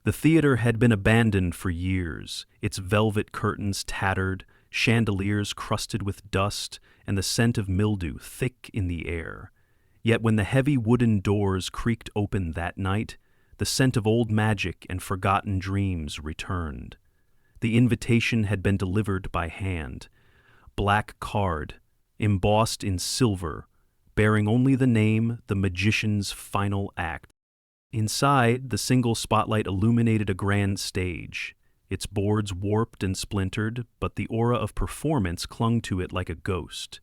The theater had been abandoned for years, its velvet curtains tattered, chandeliers crusted with dust, and the scent of mildew thick in the air. Yet when the heavy wooden doors creaked open that night, the scent of old magic and forgotten dreams returned. The invitation had been delivered by hand. Black card, embossed in silver, bearing only the name The Magician's Final Act. Inside, the single spotlight illuminated a grand stage. Its boards warped and splintered, but the aura of performance clung to it like a ghost.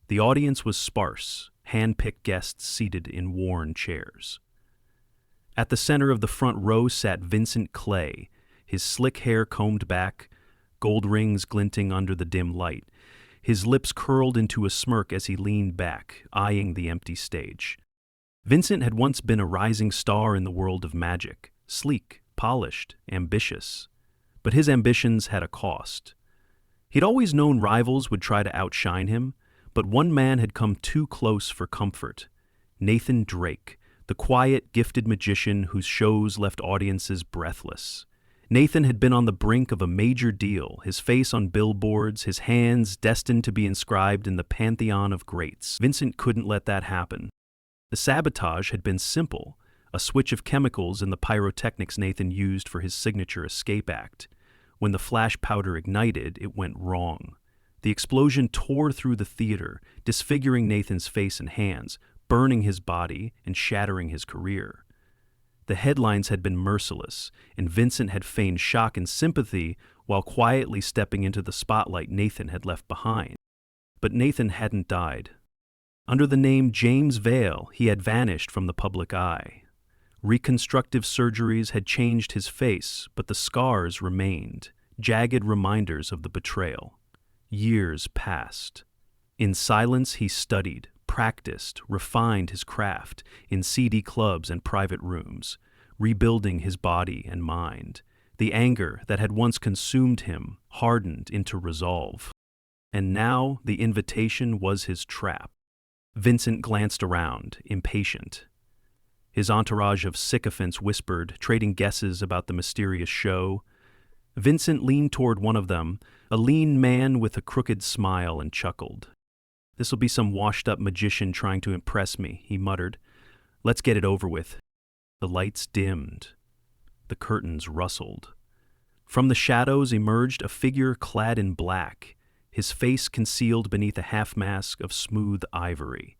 The audience was sparse, hand-picked guests seated in worn chairs. At the center of the front row sat Vincent Clay, his slick hair combed back, gold rings glinting under the dim light. His lips curled into a smirk as he leaned back, eyeing the empty stage. Vincent had once been a rising star in the world of magic, sleek, polished, ambitious. But his ambitions had a cost. He'd always known rivals would try to outshine him, but one man had come too close for comfort. Nathan Drake, the quiet, gifted magician whose shows left audiences breathless. Nathan had been on the brink of a major deal, his face on billboards, his hands destined to be inscribed in the pantheon of greats. Vincent couldn't let that happen. The sabotage had been simple, a switch of chemicals in the pyrotechnics Nathan used for his signature escape act. When the flash powder ignited, it went wrong. The explosion tore through the theater, disfiguring Nathan's face and hands, burning his body and shattering his career. The headlines had been merciless, and Vincent had feigned shock and sympathy while quietly stepping into the spotlight Nathan had left behind. But Nathan hadn't died. Under the name James Vale, he had vanished from the public eye. Reconstructive surgeries had changed his face, but the scars remained, jagged reminders of the betrayal. Years passed. In silence he studied, practiced, refined his craft in seedy clubs and private rooms, rebuilding his body and mind. The anger that had once consumed him hardened into resolve. And now the invitation was his trap. Vincent glanced around, impatient. His entourage of sycophants whispered, trading guesses about the mysterious show. Vincent leaned toward one of them, a lean man with a crooked smile, and chuckled. "This'll be some washed-up magician trying to impress me," he muttered. "Let's get it over with." The lights dimmed. The curtains rustled. From the shadows emerged a figure clad in black, his face concealed beneath a half-mask of smooth ivory.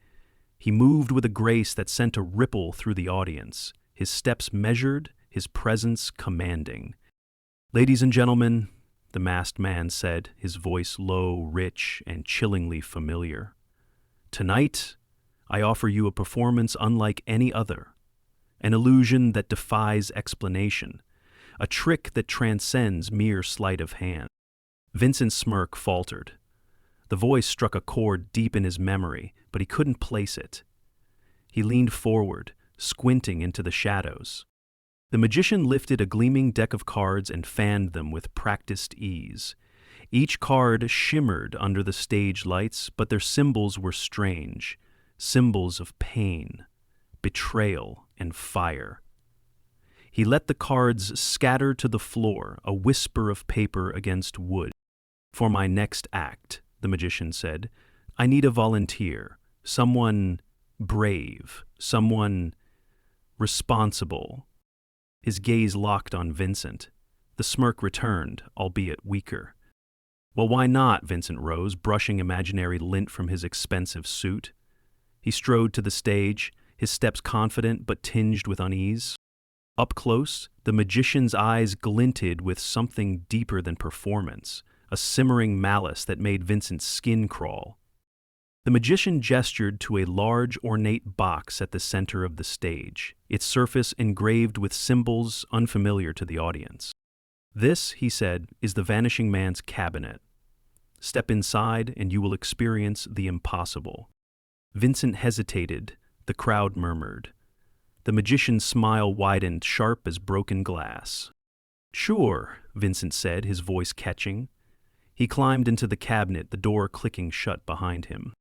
He moved with a grace that sent a ripple through the audience, his steps measured, his presence commanding. "Ladies and gentlemen," the masked man said, his voice low, rich, and chillingly familiar, "tonight, I offer you a performance unlike any other, an illusion that defies explanation, a trick that transcends mere sleight of hand." Vincent's smirk faltered. The voice struck a chord deep in his memory, but he couldn't place it. He leaned forward, squinting into the shadows. The magician lifted a gleaming deck of cards and fanned them with practiced ease. Each card shimmered under the stage lights, but their symbols were strange, symbols of pain, betrayal, and fire. He let the cards scatter to the floor, a whisper of paper against wood. "For my next act," the magician said, "I need a volunteer, someone brave, someone responsible." His gaze locked on Vincent. The smirk returned, albeit weaker. "Well, why not?" Vincent rose, brushing imaginary lint from his expensive suit. He strode to the stage, his steps confident but tinged with unease. Up close, the magician's eyes glinted with something deeper than performance, a simmering malice that made Vincent's skin crawl. The magician gestured to a large, ornate box at the center of the stage, its surface engraved with symbols unfamiliar to the audience. "This," he said, "is the Vanishing Man's cabinet. Step inside and you will experience the impossible." Vincent hesitated. The crowd murmured. The magician's smile widened, sharp as broken glass. "Sure," Vincent said, his voice catching. He climbed into the cabinet, the door clicking shut behind him.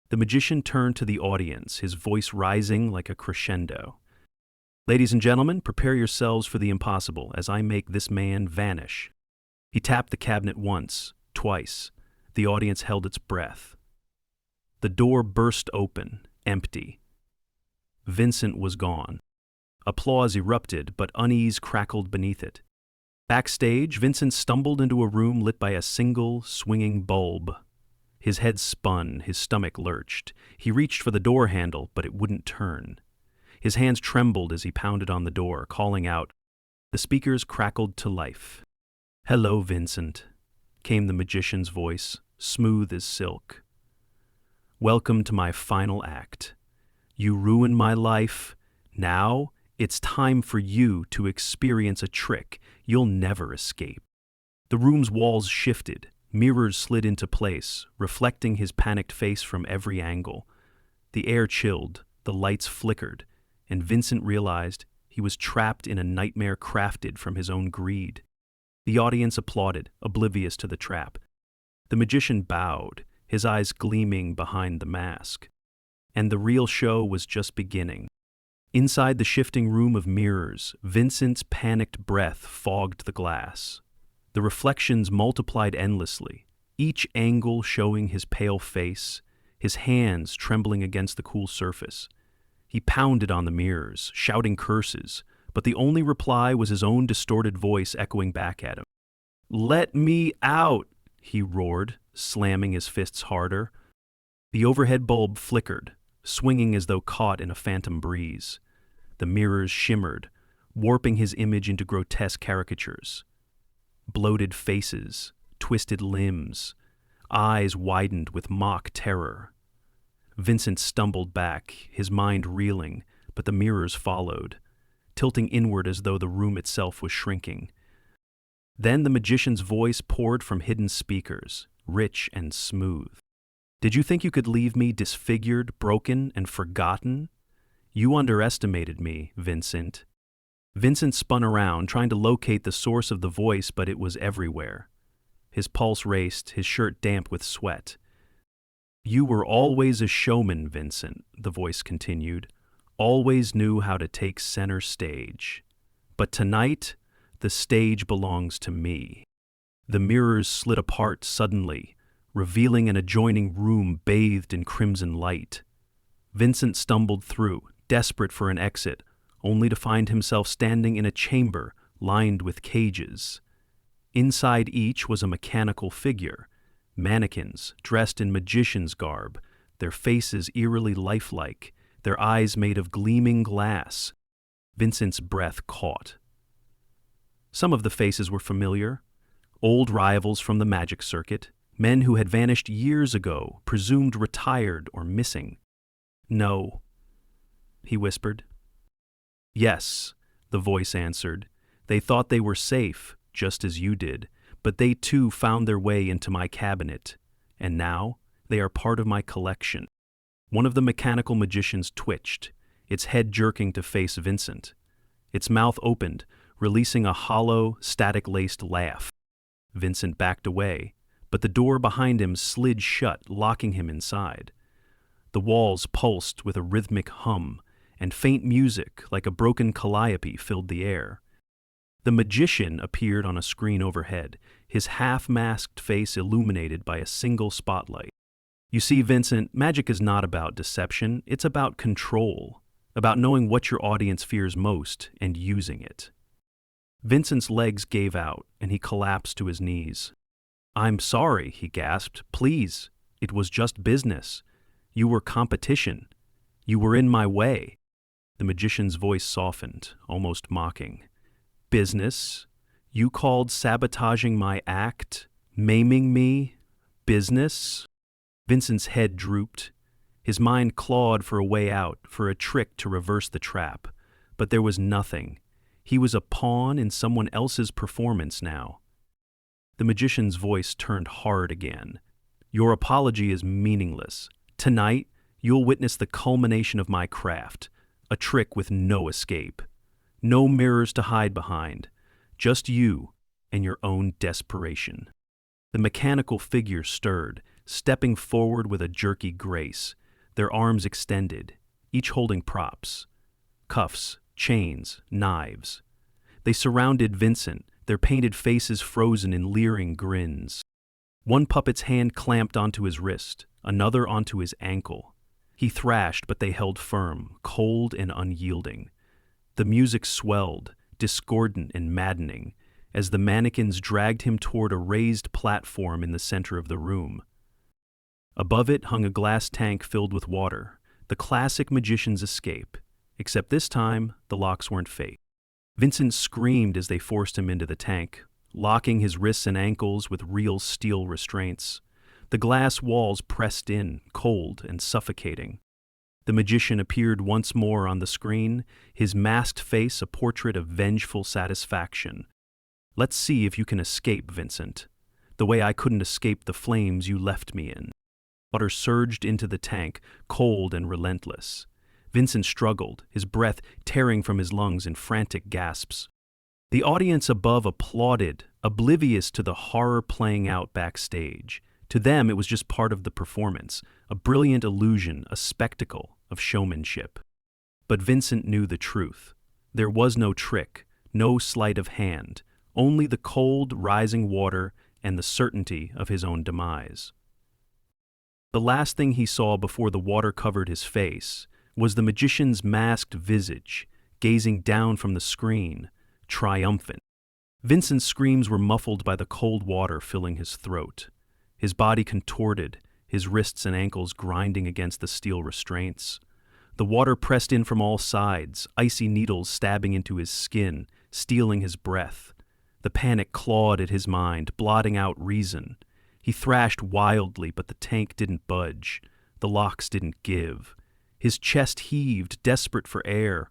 The magician turned to the audience, his voice rising like a crescendo. Ladies and gentlemen, prepare yourselves for the impossible as I make this man vanish. He tapped the cabinet once, twice. The audience held its breath. The door burst open, empty. Vincent was gone. Applause erupted, but unease crackled beneath it. Backstage, Vincent stumbled into a room lit by a single, swinging bulb. His head spun, his stomach lurched. He reached for the door handle, but it wouldn't turn. His hands trembled as he pounded on the door, calling out. The speakers crackled to life. "Hello, Vincent," came the magician's voice, smooth as silk. "Welcome to my final act. You ruined my life. Now it's time for you to experience a trick you'll never escape." The room's walls shifted. Mirrors slid into place, reflecting his panicked face from every angle. The air chilled, the lights flickered, and Vincent realized he was trapped in a nightmare crafted from his own greed. The audience applauded, oblivious to the trap. The magician bowed, his eyes gleaming behind the mask. And the real show was just beginning. Inside the shifting room of mirrors, Vincent's panicked breath fogged the glass. The reflections multiplied endlessly, each angle showing his pale face, his hands trembling against the cool surface. He pounded on the mirrors, shouting curses, but the only reply was his own distorted voice echoing back at him. "Let me out!" he roared, slamming his fists harder. The overhead bulb flickered, swinging as though caught in a phantom breeze. The mirrors shimmered, warping his image into grotesque caricatures. Bloated faces, twisted limbs, eyes widened with mock terror. Vincent stumbled back, his mind reeling, but the mirrors followed, tilting inward as though the room itself was shrinking. Then the magician's voice poured from hidden speakers, rich and smooth. "Did you think you could leave me disfigured, broken, and forgotten? You underestimated me, Vincent." Vincent spun around, trying to locate the source of the voice, but it was everywhere. His pulse raced, his shirt damp with sweat. "You were always a showman, Vincent," the voice continued. "Always knew how to take center stage. But tonight, the stage belongs to me." The mirrors slid apart suddenly, revealing an adjoining room bathed in crimson light. Vincent stumbled through, desperate for an exit, only to find himself standing in a chamber lined with cages. Inside each was a mechanical figure, mannequins dressed in magician's garb, their faces eerily lifelike, their eyes made of gleaming glass. Vincent's breath caught. Some of the faces were familiar, old rivals from the magic circuit, men who had vanished years ago, presumed retired or missing. "No," he whispered. "Yes," the voice answered. "They thought they were safe, just as you did, but they too found their way into my cabinet, and now they are part of my collection." One of the mechanical magicians twitched, its head jerking to face Vincent. Its mouth opened, releasing a hollow, static-laced laugh. Vincent backed away, but the door behind him slid shut, locking him inside. The walls pulsed with a rhythmic hum, and faint music, like a broken calliope, filled the air. The magician appeared on a screen overhead, his half-masked face illuminated by a single spotlight. "You see, Vincent, magic is not about deception, it's about control, about knowing what your audience fears most and using it." Vincent's legs gave out, and he collapsed to his knees. "I'm sorry," he gasped. "Please, it was just business. You were competition. You were in my way." The magician's voice softened, almost mocking. "Business? You called sabotaging my act, maiming me, business?" Vincent's head drooped. His mind clawed for a way out, for a trick to reverse the trap. But there was nothing. He was a pawn in someone else's performance now. The magician's voice turned hard again. "Your apology is meaningless. Tonight, you'll witness the culmination of my craft, a trick with no escape. No mirrors to hide behind, just you and your own desperation." The mechanical figure stirred, stepping forward with a jerky grace, their arms extended, each holding props. Cuffs, chains, knives. They surrounded Vincent, their painted faces frozen in leering grins. One puppet's hand clamped onto his wrist, another onto his ankle. He thrashed, but they held firm, cold and unyielding. The music swelled, discordant and maddening, as the mannequins dragged him toward a raised platform in the center of the room. Above it hung a glass tank filled with water, the classic magician's escape, except this time the locks weren't fake. Vincent screamed as they forced him into the tank, locking his wrists and ankles with real steel restraints. The glass walls pressed in, cold and suffocating. The magician appeared once more on the screen, his masked face a portrait of vengeful satisfaction. "Let's see if you can escape, Vincent, the way I couldn't escape the flames you left me in." Water surged into the tank, cold and relentless. Vincent struggled, his breath tearing from his lungs in frantic gasps. The audience above applauded, oblivious to the horror playing out backstage. To them, it was just part of the performance, a brilliant illusion, a spectacle of showmanship. But Vincent knew the truth. There was no trick, no sleight of hand, only the cold, rising water and the certainty of his own demise. The last thing he saw before the water covered his face was the magician's masked visage, gazing down from the screen, triumphant. Vincent's screams were muffled by the cold water filling his throat. His body contorted, his wrists and ankles grinding against the steel restraints. The water pressed in from all sides, icy needles stabbing into his skin, stealing his breath. The panic clawed at his mind, blotting out reason. He thrashed wildly, but the tank didn't budge. The locks didn't give. His chest heaved, desperate for air.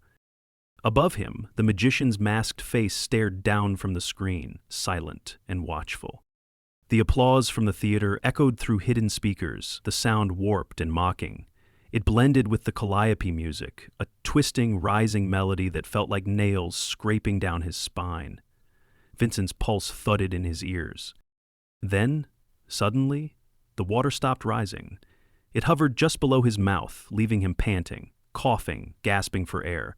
Above him, the magician's masked face stared down from the screen, silent and watchful. The applause from the theater echoed through hidden speakers, the sound warped and mocking. It blended with the calliope music, a twisting, rising melody that felt like nails scraping down his spine. Vincent's pulse thudded in his ears. Then, suddenly, the water stopped rising. It hovered just below his mouth, leaving him panting, coughing, gasping for air.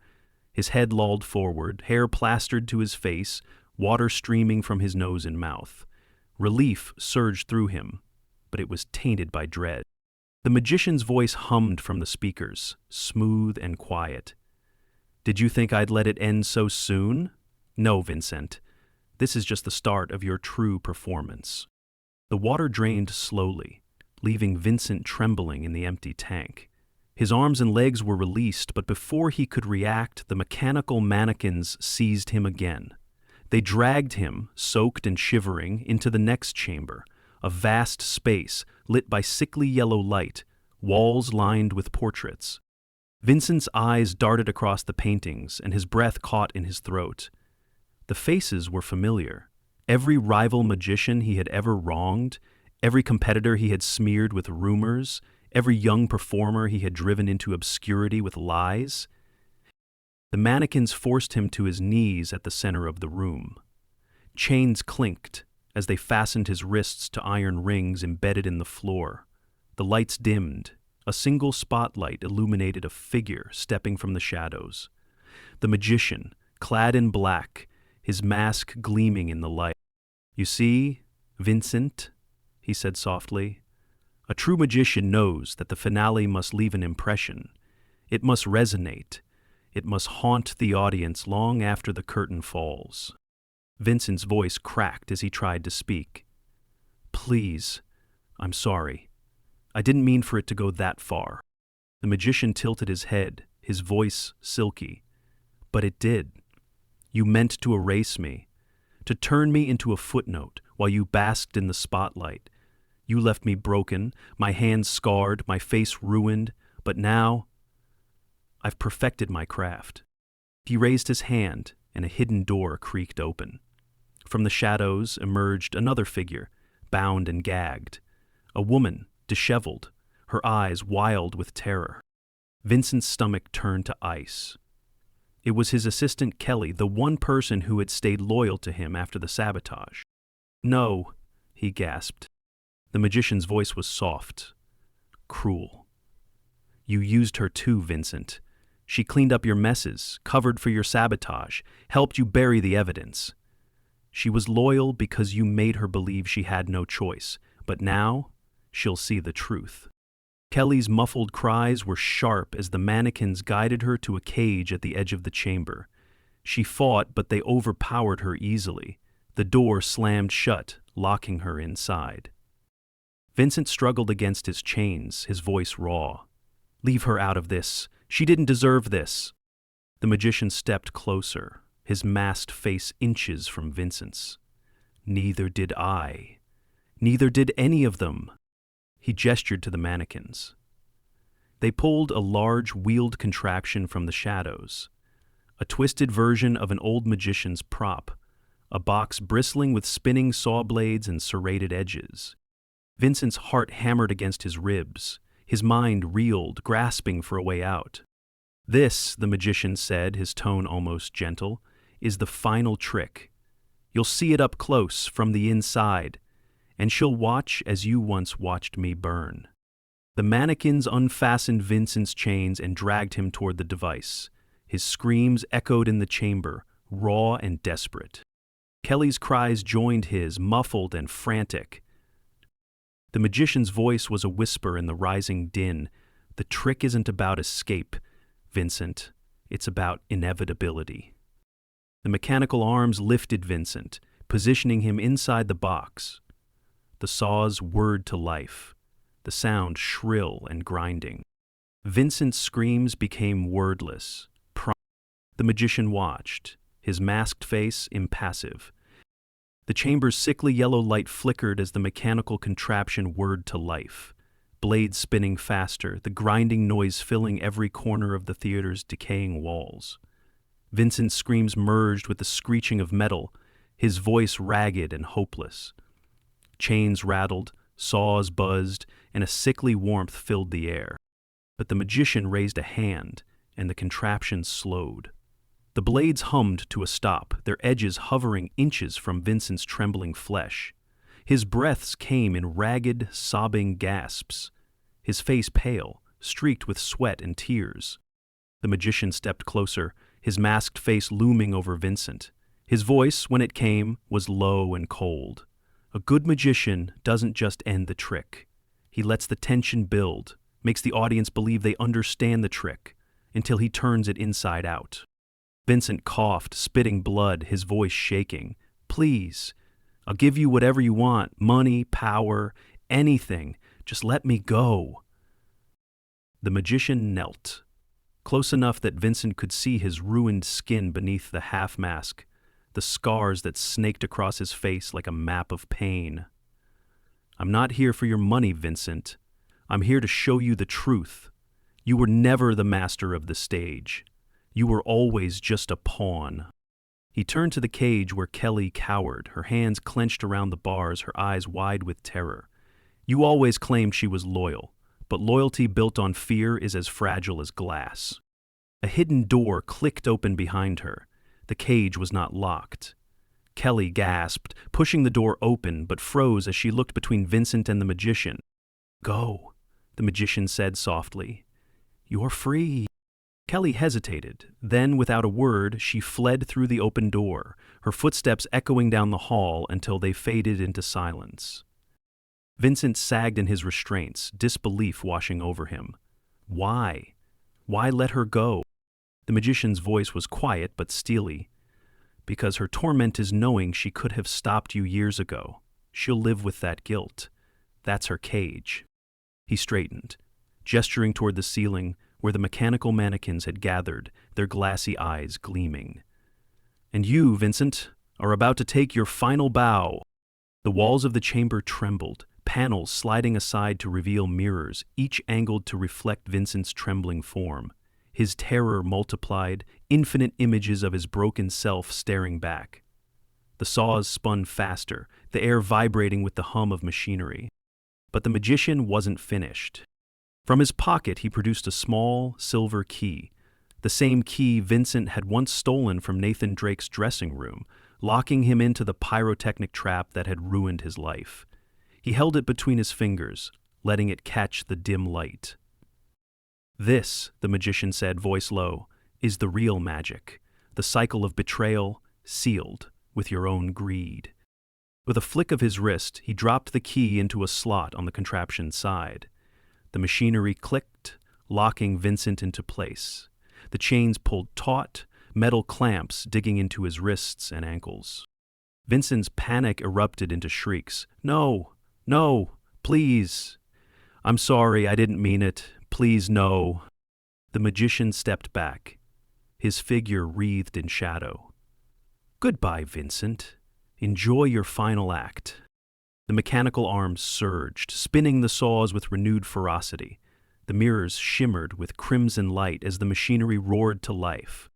His head lolled forward, hair plastered to his face, water streaming from his nose and mouth. Relief surged through him, but it was tainted by dread. The magician's voice hummed from the speakers, smooth and quiet. "Did you think I'd let it end so soon? No, Vincent. This is just the start of your true performance." The water drained slowly, leaving Vincent trembling in the empty tank. His arms and legs were released, but before he could react, the mechanical mannequins seized him again. They dragged him, soaked and shivering, into the next chamber, a vast space lit by sickly yellow light, walls lined with portraits. Vincent's eyes darted across the paintings, and his breath caught in his throat. The faces were familiar. Every rival magician he had ever wronged, every competitor he had smeared with rumors, every young performer he had driven into obscurity with lies. The mannequins forced him to his knees at the center of the room. Chains clinked as they fastened his wrists to iron rings embedded in the floor. The lights dimmed. A single spotlight illuminated a figure stepping from the shadows. The magician, clad in black, his mask gleaming in the light. "You see, Vincent," he said softly, "a true magician knows that the finale must leave an impression. It must resonate. It must haunt the audience long after the curtain falls." Vincent's voice cracked as he tried to speak. "Please, I'm sorry. I didn't mean for it to go that far." The magician tilted his head, his voice silky. "But it did. You meant to erase me, to turn me into a footnote while you basked in the spotlight. You left me broken, my hands scarred, my face ruined, but now I've perfected my craft." He raised his hand, and a hidden door creaked open. From the shadows emerged another figure, bound and gagged. A woman, disheveled, her eyes wild with terror. Vincent's stomach turned to ice. It was his assistant Kelly, the one person who had stayed loyal to him after the sabotage. "No," he gasped. The magician's voice was soft, cruel. "You used her too, Vincent. She cleaned up your messes, covered for your sabotage, helped you bury the evidence. She was loyal because you made her believe she had no choice, but now she'll see the truth. Kelly's muffled cries were sharp as the mannequins guided her to a cage at the edge of the chamber. She fought, but they overpowered her easily. The door slammed shut, locking her inside. Vincent struggled against his chains, his voice raw. "Leave her out of this. She didn't deserve this." The magician stepped closer, his masked face inches from Vincent's. "Neither did I. Neither did any of them." He gestured to the mannequins. They pulled a large wheeled contraption from the shadows, a twisted version of an old magician's prop, a box bristling with spinning saw blades and serrated edges. Vincent's heart hammered against his ribs. His mind reeled, grasping for a way out. "This," the magician said, his tone almost gentle, "is the final trick. You'll see it up close, from the inside, and she'll watch as you once watched me burn." The mannequins unfastened Vincent's chains and dragged him toward the device. His screams echoed in the chamber, raw and desperate. Kelly's cries joined his, muffled and frantic. The magician's voice was a whisper in the rising din. "The trick isn't about escape, Vincent. It's about inevitability." The mechanical arms lifted Vincent, positioning him inside the box. The saws whirred to life, the sound shrill and grinding. Vincent's screams became wordless. The magician watched, his masked face impassive. The chamber's sickly yellow light flickered as the mechanical contraption whirred to life, blades spinning faster, the grinding noise filling every corner of the theater's decaying walls. Vincent's screams merged with the screeching of metal, his voice ragged and hopeless. Chains rattled, saws buzzed, and a sickly warmth filled the air. But the magician raised a hand, and the contraption slowed. The blades hummed to a stop, their edges hovering inches from Vincent's trembling flesh. His breaths came in ragged, sobbing gasps, his face pale, streaked with sweat and tears. The magician stepped closer, his masked face looming over Vincent. His voice, when it came, was low and cold. A good magician doesn't just end the trick. He lets the tension build, makes the audience believe they understand the trick, until he turns it inside out. Vincent coughed, spitting blood, his voice shaking. "Please, I'll give you whatever you want, money, power, anything. Just let me go." The magician knelt, close enough that Vincent could see his ruined skin beneath the half-mask, the scars that snaked across his face like a map of pain. "I'm not here for your money, Vincent. I'm here to show you the truth. You were never the master of the stage. You were always just a pawn." He turned to the cage where Kelly cowered, her hands clenched around the bars, her eyes wide with terror. "You always claimed she was loyal, but loyalty built on fear is as fragile as glass." A hidden door clicked open behind her. The cage was not locked. Kelly gasped, pushing the door open, but froze as she looked between Vincent and the magician. "Go," the magician said softly. "You're free." Kelly hesitated. Then, without a word, she fled through the open door, her footsteps echoing down the hall until they faded into silence. Vincent sagged in his restraints, disbelief washing over him. Why? Why let her go? The magician's voice was quiet but steely. "Because her torment is knowing she could have stopped you years ago. She'll live with that guilt. That's her cage." He straightened, gesturing toward the ceiling, where the mechanical mannequins had gathered, their glassy eyes gleaming. "And you, Vincent, are about to take your final bow." The walls of the chamber trembled, panels sliding aside to reveal mirrors, each angled to reflect Vincent's trembling form. His terror multiplied, infinite images of his broken self staring back. The saws spun faster, the air vibrating with the hum of machinery. But the magician wasn't finished. From his pocket he produced a small, silver key, the same key Vincent had once stolen from Nathan Drake's dressing room, locking him into the pyrotechnic trap that had ruined his life. He held it between his fingers, letting it catch the dim light. This, the magician said, voice low, is the real magic, the cycle of betrayal sealed with your own greed. With a flick of his wrist, he dropped the key into a slot on the contraption's side. The machinery clicked, locking Vincent into place. The chains pulled taut, metal clamps digging into his wrists and ankles. Vincent's panic erupted into shrieks. No, no, please. I'm sorry, I didn't mean it. Please, no. The magician stepped back, his figure wreathed in shadow. Goodbye, Vincent. Enjoy your final act. The mechanical arms surged, spinning the saws with renewed ferocity. The mirrors shimmered with crimson light as the machinery roared to life.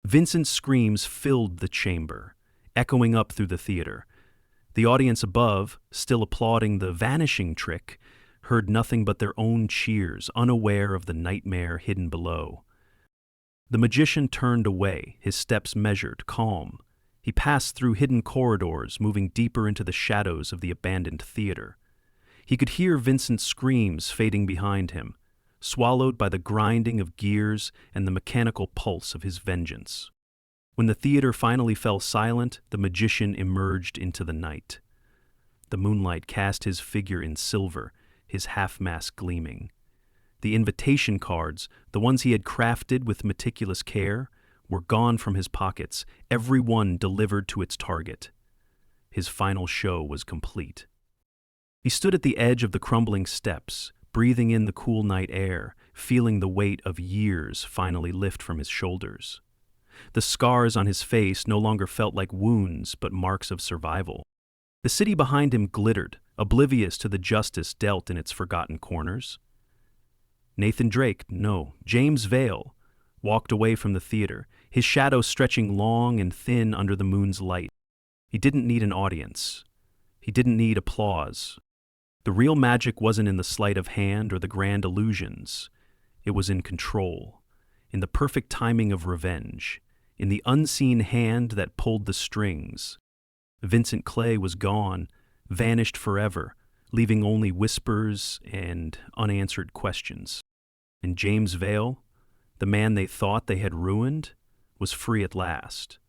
Vincent's screams filled the chamber, echoing up through the theater. The audience above, still applauding the vanishing trick, heard nothing but their own cheers, unaware of the nightmare hidden below. The magician turned away, his steps measured, calm. He passed through hidden corridors, moving deeper into the shadows of the abandoned theater. He could hear Vincent's screams fading behind him, swallowed by the grinding of gears and the mechanical pulse of his vengeance. When the theater finally fell silent, the magician emerged into the night. The moonlight cast his figure in silver, his half-mask gleaming. The invitation cards, the ones he had crafted with meticulous care, were gone from his pockets, every one delivered to its target. His final show was complete. He stood at the edge of the crumbling steps, breathing in the cool night air, feeling the weight of years finally lift from his shoulders. The scars on his face no longer felt like wounds, but marks of survival. The city behind him glittered, oblivious to the justice dealt in its forgotten corners. James Vale, walked away from the theater, his shadow stretching long and thin under the moon's light. He didn't need an audience. He didn't need applause. The real magic wasn't in the sleight of hand or the grand illusions. It was in control, in the perfect timing of revenge, in the unseen hand that pulled the strings. Vincent Clay was gone, vanished forever, leaving only whispers and unanswered questions. And James Vale, the man they thought they had ruined, was free at last.